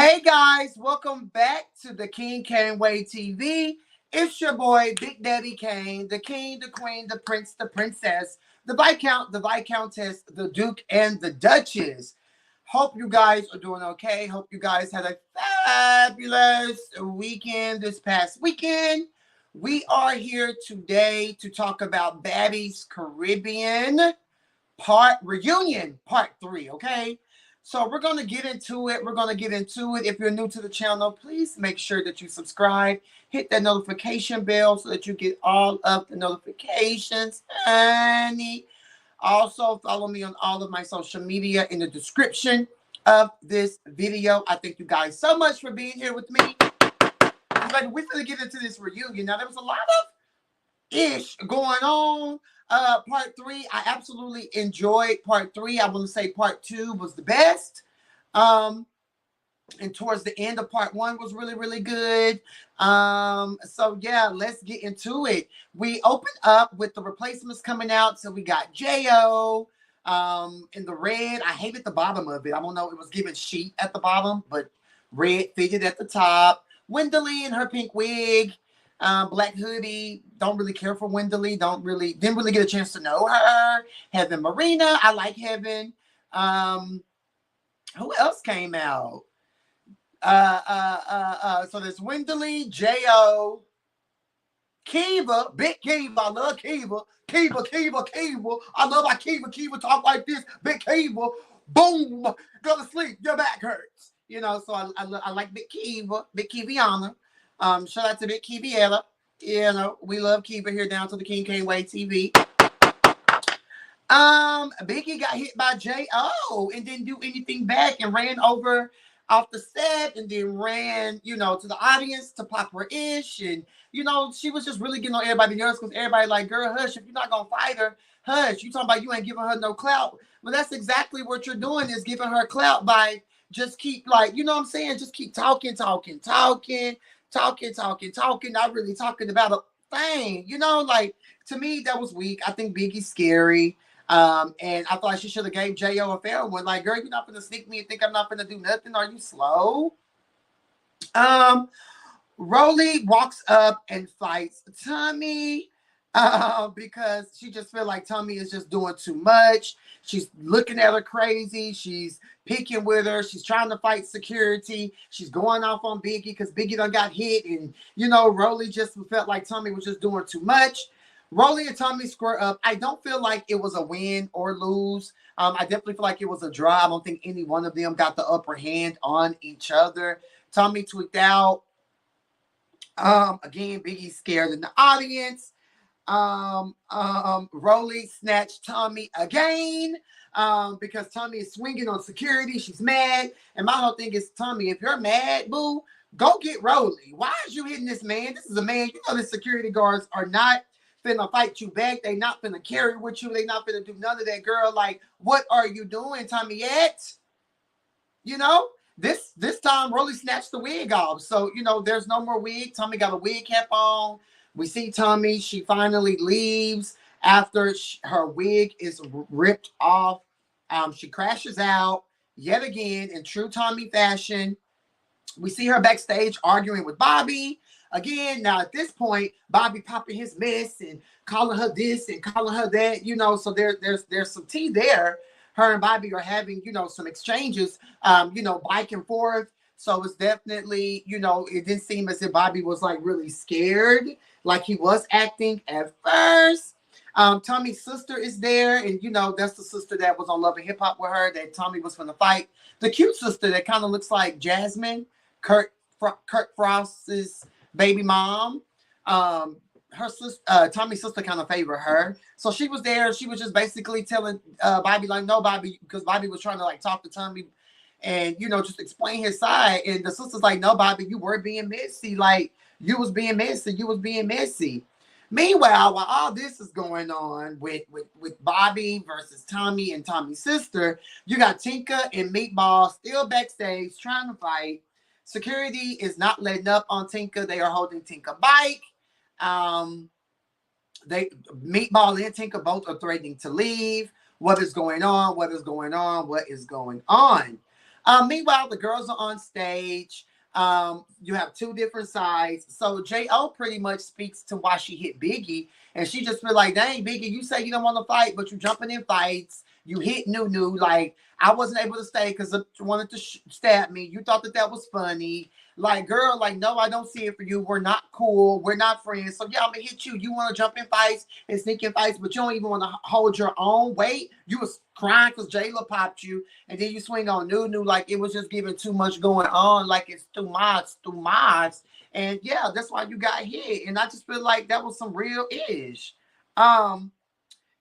Hey guys, welcome back to Dakingcainwaytv. It's your boy, Big Daddy Kane, the king, the queen, the prince, the princess, the viscount, the viscountess, the duke, and the duchess. Hope you guys are doing okay. Hope you guys had a fabulous weekend this past weekend. We are here today to talk about Baddies Caribbean part 3, okay? So we're going to get into it. If you're new to the channel, please make sure that you subscribe, hit that notification bell so that you get all of the notifications, honey. Also, follow me on all of my social media in the description of this video. I thank you guys so much for being here with me. We're going to get into this reunion. Now, there was a lot of ish going on. Part 3, I absolutely enjoyed part 3. I want to say part 2 was the best. And towards the end of part 1 was really, really good. So yeah, let's get into it. We opened up with the replacements coming out. So we got J.O. In the red. I hated the bottom of it. I don't know. It was giving sheet at the bottom, but red figured at the top. Wendeley in her pink wig. Black hoodie. Don't really care for Wendeley. Didn't really get a chance to know her. Heaven Marina. I like Heaven. Who else came out? So there's Wendeley, J.O., Kiva, Big Kiva. I love Kiva. Kiva. I love how Kiva talk like this. Big Kiva. Boom. Go to sleep. Your back hurts. You know, so I like Big Kiva. Big Kiviana. Shout out to Big Kiviella. You know, we love Kiva here down to the Dakingcainwaytv. Biggie got hit by J.O. and didn't do anything back and ran over off the set and then ran, you know, to the audience to pop her ish. And, you know, she was just really getting on everybody's nerves because everybody like, girl, hush. If you're not going to fight her, hush. You talking about you ain't giving her no clout. Well, that's exactly what you're doing is giving her clout by just keep like, you know what I'm saying? Just keep talking. Not really talking about a thing. You know, like, to me, that was weak. I think Biggie's scary. And I thought she should have gave J.O. a fair one. Like, girl, you're not gonna sneak me and think I'm not gonna do nothing. Are you slow? Rolly walks up and fights Tommy because she just feel like Tommy is just doing too much. She's looking at her crazy. She's picking with her. She's trying to fight security. She's going off on Biggie because Biggie done got hit. And, you know, Rolly just felt like Tommy was just doing too much. Rolly and Tommy square up. I don't feel like it was a win or lose. I definitely feel like it was a draw. I don't think any one of them got the upper hand on each other. Tommy tweaked out. Again, Biggie's scared in the audience. Rolly snatched Tommy again because Tommy is swinging on security. She's mad. And my whole thing is, Tommy, if you're mad, boo, go get Rolly. Why is you hitting this man? This is a man. You know the security guards are not finna fight you back. They not finna carry with you. They not finna do none of that, girl. Like, what are you doing, Tommy? Yet, you know, this time Rolly snatched the wig off. So, you know, there's no more wig. Tommy got a wig cap on. We see Tommy. She finally leaves after her wig is ripped off. She crashes out yet again in true Tommy fashion. We see her backstage arguing with Bobby. Again, now at this point, Bobby popping his mess and calling her this and calling her that, you know, so there's some tea there. Her and Bobby are having, you know, some exchanges, you know, back and forth. So it's definitely, you know, it didn't seem as if Bobby was like really scared like he was acting at first. Tommy's sister is there, and you know, that's the sister that was on Love and Hip Hop with her that Tommy was going to fight. The cute sister that kind of looks like Jasmine, Kurt Frost's baby mom. Her sister, Tommy's sister, kind of favored her, so she was there. She was just basically telling Bobby like, no, Bobby, because Bobby was trying to like talk to Tommy and, you know, just explain his side. And the sister's like, no, Bobby, you were being messy. Like, you was being messy. Meanwhile, while all this is going on with Bobby versus Tommy and Tommy's sister, you got Tinka and Meatball still backstage trying to fight. Security is not letting up on Tinka. They are holding Tinka bike. Meatball and Tinka both are threatening to leave. What is going on? Meanwhile, the girls are on stage. You have two different sides. So Jo pretty much speaks to why she hit Biggie, and she just feel like, dang, Biggie, you say you don't want to fight, but you jumping in fights. You hit Nunu. Like, I wasn't able to stay because you wanted to stab me. You thought that that was funny. Like, girl, like, no, I don't see it for you. We're not cool. We're not friends. So, yeah, I'm going to hit you. You want to jump in fights and sneak in fights, but you don't even want to hold your own weight. You was crying because Jayla popped you, and then you swing on Nunu like it was just giving too much going on. Like, it's too much, too much. And, yeah, that's why you got hit. And I just feel like that was some real ish.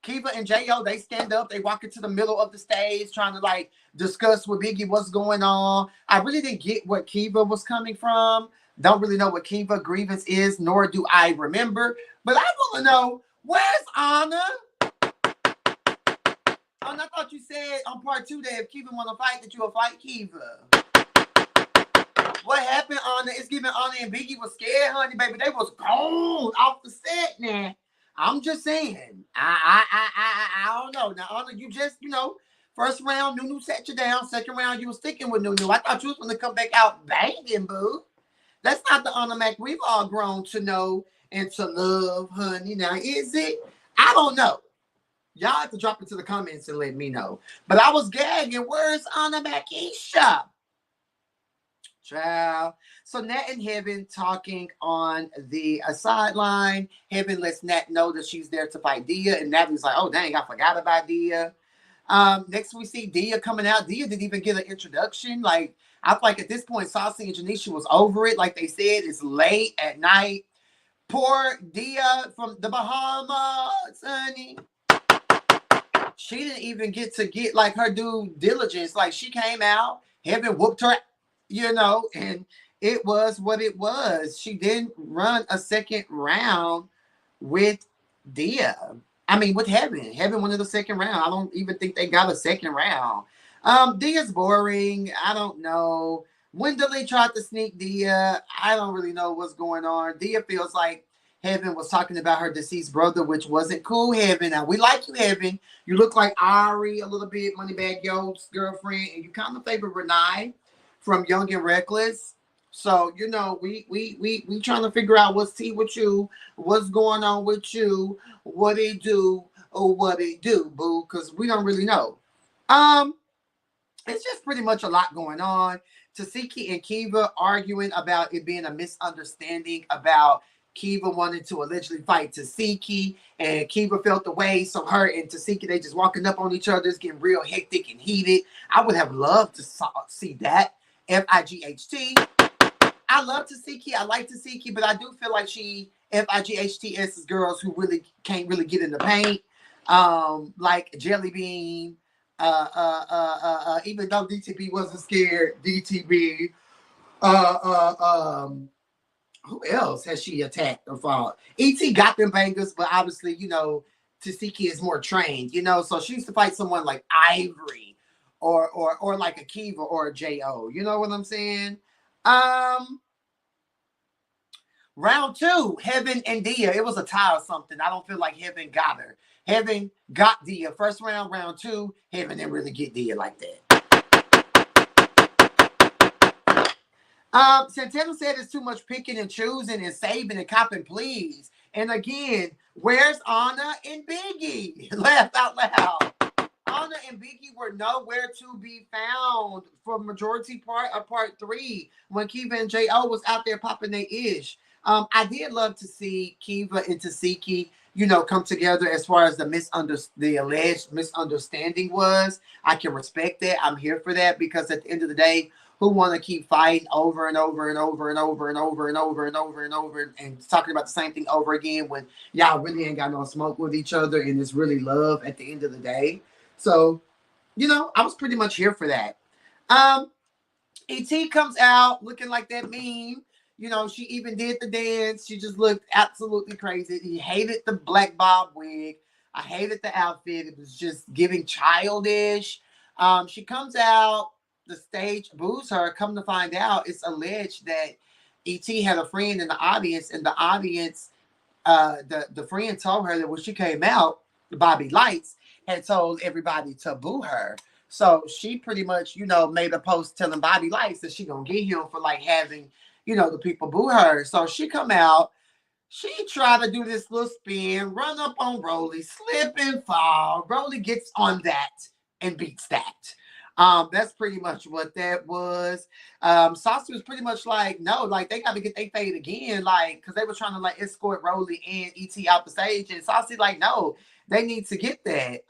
Kiva and Jo, they stand up, they walk into the middle of the stage trying to like discuss with Biggie what's going on. I really didn't get what Kiva was coming from. Don't really know what Kiva grievance is, nor do I remember. But I want to know, where's Anna? And I thought you said on part 2 that if Kiva want to fight, that you'll fight Kiva. What happened, Anna? It's giving Anna and Biggie was scared, honey, baby. They was gone off the set now. I'm just saying. I don't know. Now, Anna, you just, first round, Nunu set you down. Second round, you were sticking with Nunu. I thought you was going to come back out banging, boo. That's not the Anna Mac we've all grown to know and to love, honey. Now, is it? I don't know. Y'all have to drop it to the comments and let me know. But I was gagging. Where's Anna Macisha? Child. So Nat and Heaven talking on the sideline. Heaven lets Nat know that she's there to fight Dia, and Nat was like, "Oh dang, I forgot about Dia." Next we see Dia coming out. Dia didn't even get an introduction. Like, I feel like at this point, Saucy and Janisha was over it. Like they said, it's late at night. Poor Dia from the Bahamas, honey. She didn't even get like her due diligence. Like, she came out, Heaven whooped her, and it was what it was. She didn't run a second round with Dia. I mean, with Heaven. Heaven won the second round. I don't even think they got a second round. Dia's boring. I don't know. Wenderly tried to sneak Dia. I don't really know what's going on. Dia feels like Heaven was talking about her deceased brother, which wasn't cool, Heaven. Now, we like you, Heaven. You look like Ari a little bit, Moneybag Yo's girlfriend, and you kind of favor Renee from Young and Reckless. So, we trying to figure out what's tea with you, what's going on with you, what it do, or what it do, boo, because we don't really know. It's just pretty much a lot going on. Tasiki and Kiva arguing about it being a misunderstanding about Kiva wanted to allegedly fight Tasiki, and Kiva felt the way, so her and Tasiki, they just walking up on each other. It's getting real hectic and heated. I would have loved to see that. Fight. I love Tasiki. I like Tasiki, but I do feel like she Fights girls who really can't really get in the paint. Like Jelly Bean. Even though DTB wasn't scared, DTB. Who else has she attacked or fought? ET got them bangers, but obviously, Tasiki is more trained, so she used to fight someone like Ivory or like a Kiva or a Jo. You know what I'm saying? Round 2, Heaven and Dia. It was a tie or something. I don't feel like Heaven got her. Heaven got Dia. First round, round 2, Heaven didn't really get Dia like that. Santana said it's too much picking and choosing and saving and copping please. And again, where's Anna and Biggie? Laugh out loud. Anna and Biggie were nowhere to be found for majority part of part 3 when Kiva and Jo was out there popping their ish. I did love to see Kiva and Tasiki, come together as far as the alleged misunderstanding was. I can respect that. I'm here for that because at the end of the day, who want to keep fighting over and over and over and over and over and over and over and over and talking about the same thing over again when y'all really ain't got no smoke with each other and it's really love at the end of the day. So, I was pretty much here for that. ET comes out looking like that meme. She even did the dance. She just looked absolutely crazy. He hated the black bob wig. I hated the outfit. It was just giving childish. She comes out. The stage boos her. Come to find out, it's alleged that ET had a friend in the audience, and the audience, the friend told her that when she came out, Bobby Lights had told everybody to boo her. So she pretty much, made a post telling Bobby Lights that she gonna get him for like having, the people boo her. So she come out, she tried to do this little spin, run up on Rolly, slip and fall. Rolly gets on that and beats that. That's pretty much what that was. Saucy was pretty much like, no, like they gotta get their fade again, like, because they were trying to like escort Rolly and ET out the stage, and Saucy like, no, they need to get that.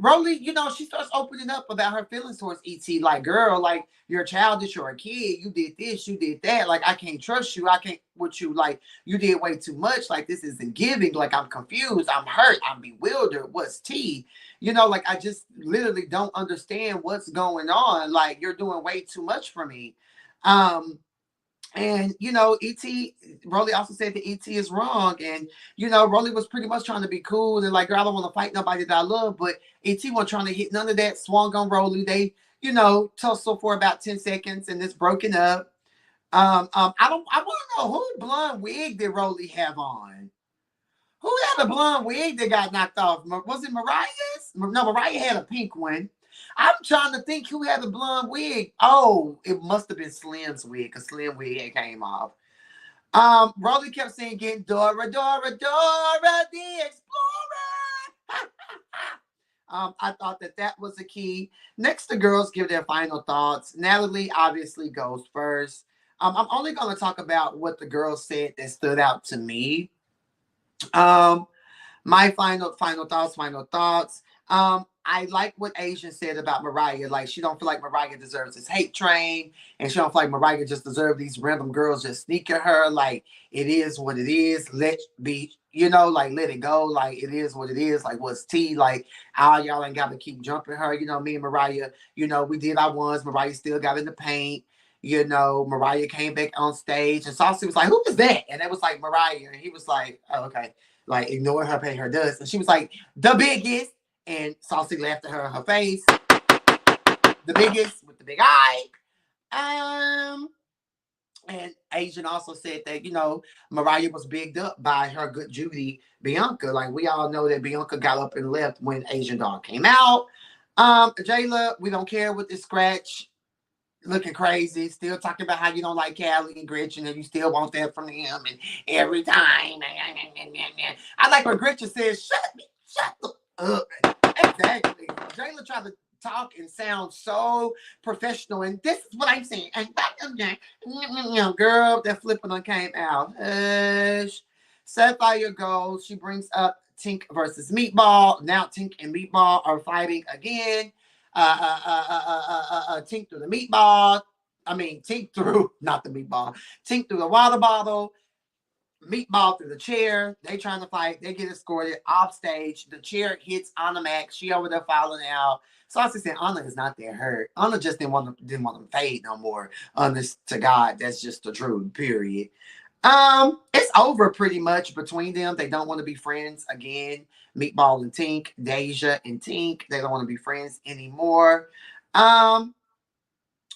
Rolly, she starts opening up about her feelings towards ET. Like, girl, like, you're childish, you're a kid, you did this, you did that. Like, I can't trust you. I can't with you. Like, you did way too much. Like, this isn't giving. Like, I'm confused. I'm hurt. I'm bewildered. What's tea? Like, I just literally don't understand what's going on. Like, you're doing way too much for me. And E.T. Rolly also said that E.T. is wrong, and Rolly was pretty much trying to be cool and like, girl, I don't want to fight nobody that I love, but E.T. wasn't trying to hit none of that. Swung on Rolly. They tussle for about 10 seconds, and it's broken up. I want to know who blonde wig did Rolly have on. Who had a blonde wig that got knocked off? Was it Mariah's? No, Mariah had a pink one. I'm trying to think who had the blonde wig. Oh, it must have been Slim's wig, because Slim wig had came off. Rolly kept singing Dora, Dora, Dora the Explorer. I thought that was a key. Next, the girls give their final thoughts. Natalie obviously goes first. I'm only going to talk about what the girls said that stood out to me. My final thoughts. I like what Asian said about Mariah. Like, she don't feel like Mariah deserves this hate train, and she don't feel like Mariah just deserves these random girls just sneak at her. Like, it is what it is. Let be, like, let it go. Like, it is what it is. Like, what's tea? Like, all y'all ain't got to keep jumping her. Me and Mariah, we did our ones. Mariah still got in the paint. Mariah came back on stage, and Saucy was like, who is that? And it was like Mariah, and he was like, oh, okay. Like, ignore her, pay her dust. And she was like, the biggest. And Saucy laughed at her in her face. The biggest with the big eye. And Asian also said that, Mariah was bigged up by her good Judy Bianca. Like, we all know that Bianca got up and left when Asian Dog came out. Jayla, we don't care with this scratch. Looking crazy, still talking about how you don't like Callie and Gretchen, and you still want that from him, and every time. I like when Gretchen says, shut up. Exactly. Jayla tried to talk and sound so professional, and this is what I'm saying. And girl, that flipping on came out. Sapphire goes. She brings up Tink versus Meatball. Now Tink and Meatball are fighting again. Tink through the meatball. Tink through, not the meatball. Tink through the water bottle. Meatball through the chair. They trying to fight. They get escorted off stage. The chair hits Anna Mac. She over there falling out. So I said, Anna is not that hurt. Anna just didn't want them fade no more. Honest to God, that's just the truth. Period. It's over pretty much between them. They don't want to be friends again. Meatball and Tink, Deja and Tink, they don't want to be friends anymore.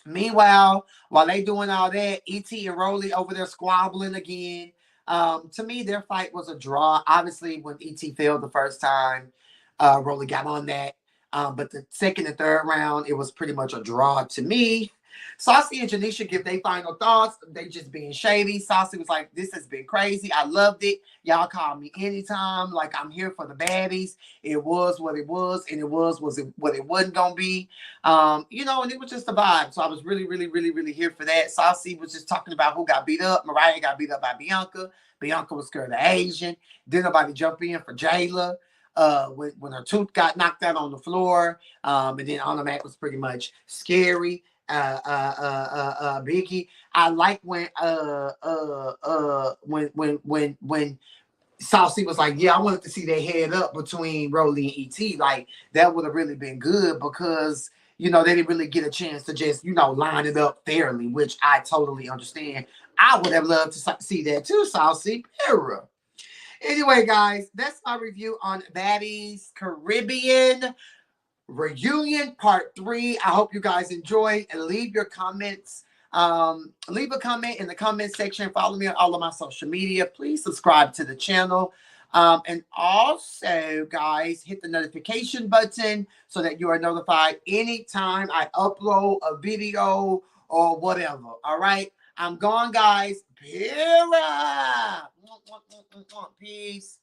Meanwhile, while they doing all that, E.T. and Rolly over there squabbling again. To me, their fight was a draw. Obviously, when E.T. failed the first time, Rolly got on that. But the second and third round, it was pretty much a draw to me. Saucy and Janisha give their final thoughts. They just being shady. Saucy was like, this has been crazy. I loved it. Y'all call me anytime. Like, I'm here for the baddies. It was what it was, and it was what it wasn't going to be. And it was just a vibe. So I was really, really, really, really here for that. Saucy was just talking about who got beat up. Mariah got beat up by Bianca. Bianca was scared of Asian. Didn't nobody jump in for Jayla. When her tooth got knocked out on the floor. And then Anna Mac was pretty much scary. Biggie. I like when Saucy was like, yeah, I wanted to see their head up between Rolly and E.T. Like, that would have really been good, because they didn't really get a chance to just line it up fairly, which I totally understand. I would have loved to see that too, Saucy. Anyway, guys, that's my review on Baddies Caribbean Reunion Part 3. I hope you guys enjoy, and leave your comments. Leave a comment in the comment section. Follow me on all of my social media. Please subscribe to the channel. And also, guys, hit the notification button so that you are notified anytime I upload a video or whatever. All right. I'm gone, guys. Peace.